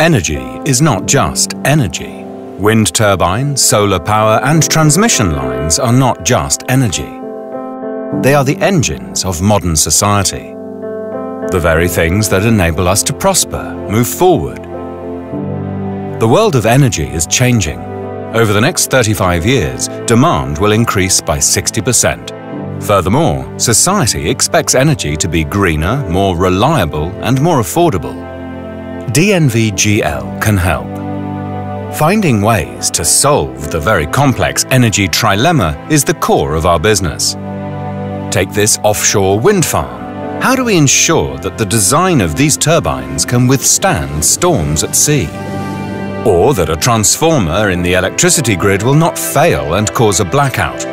Energy is not just energy. Wind turbines, solar power and transmission lines are not just energy. They are the engines of modern society. The very things that enable us to prosper, move forward. The world of energy is changing. Over the next 35 years, demand will increase by 60%. Furthermore, society expects energy to be greener, more reliable and more affordable. DNV-GL can help. Finding ways to solve the very complex energy trilemma is the core of our business. Take this offshore wind farm. How do we ensure that the design of these turbines can withstand storms at sea? Or that a transformer in the electricity grid will not fail and cause a blackout?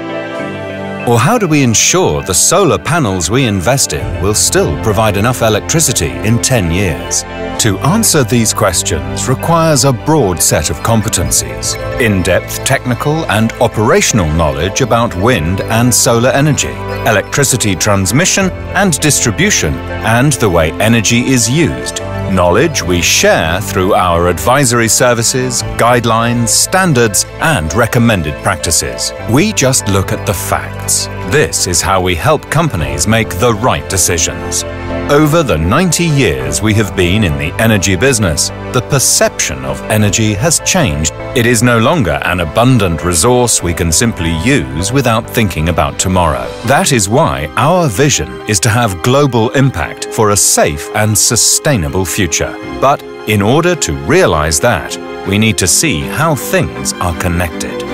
Or how do we ensure the solar panels we invest in will still provide enough electricity in 10 years? To answer these questions requires a broad set of competencies, in-depth technical and operational knowledge about wind and solar energy, electricity transmission and distribution, and the way energy is used. Knowledge we share through our advisory services, guidelines, standards and recommended practices. We just look at the facts. This is how we help companies make the right decisions. Over the 90 years we have been in the energy business, the perception of energy has changed. It is no longer an abundant resource we can simply use without thinking about tomorrow. That is why our vision is to have global impact for a safe and sustainable future. But in order to realize that, we need to see how things are connected.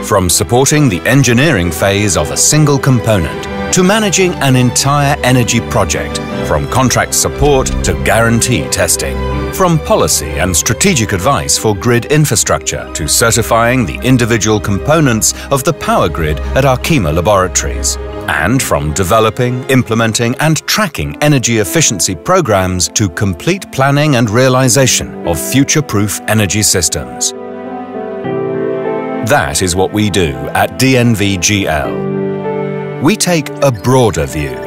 From supporting the engineering phase of a single component to managing an entire energy project, from contract support to guarantee testing, from policy and strategic advice for grid infrastructure to certifying the individual components of the power grid at Arkema laboratories, and from developing, implementing and tracking energy efficiency programs to complete planning and realization of future-proof energy systems. That is what we do at DNV-GL. We take a broader view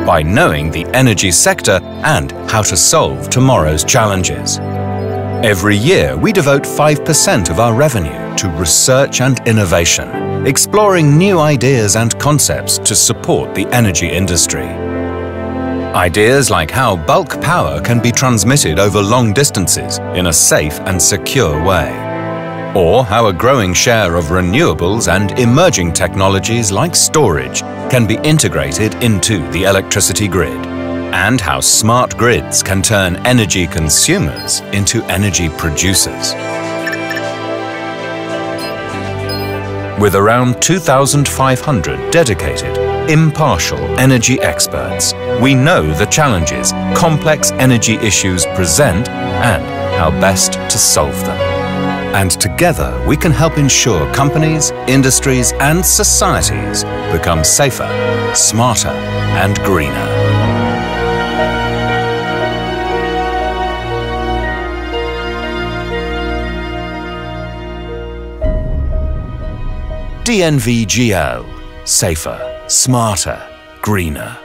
by knowing the energy sector and how to solve tomorrow's challenges. Every year, we devote 5% of our revenue to research and innovation, exploring new ideas and concepts to support the energy industry. Ideas like how bulk power can be transmitted over long distances in a safe and secure way, or how a growing share of renewables and emerging technologies like storage can be integrated into the electricity grid, and how smart grids can turn energy consumers into energy producers. With around 2,500 dedicated, impartial energy experts, we know the challenges complex energy issues present and how best to solve them. And together we can help ensure companies, industries and societies become safer, smarter and greener. DNV-GL. Safer, smarter, greener.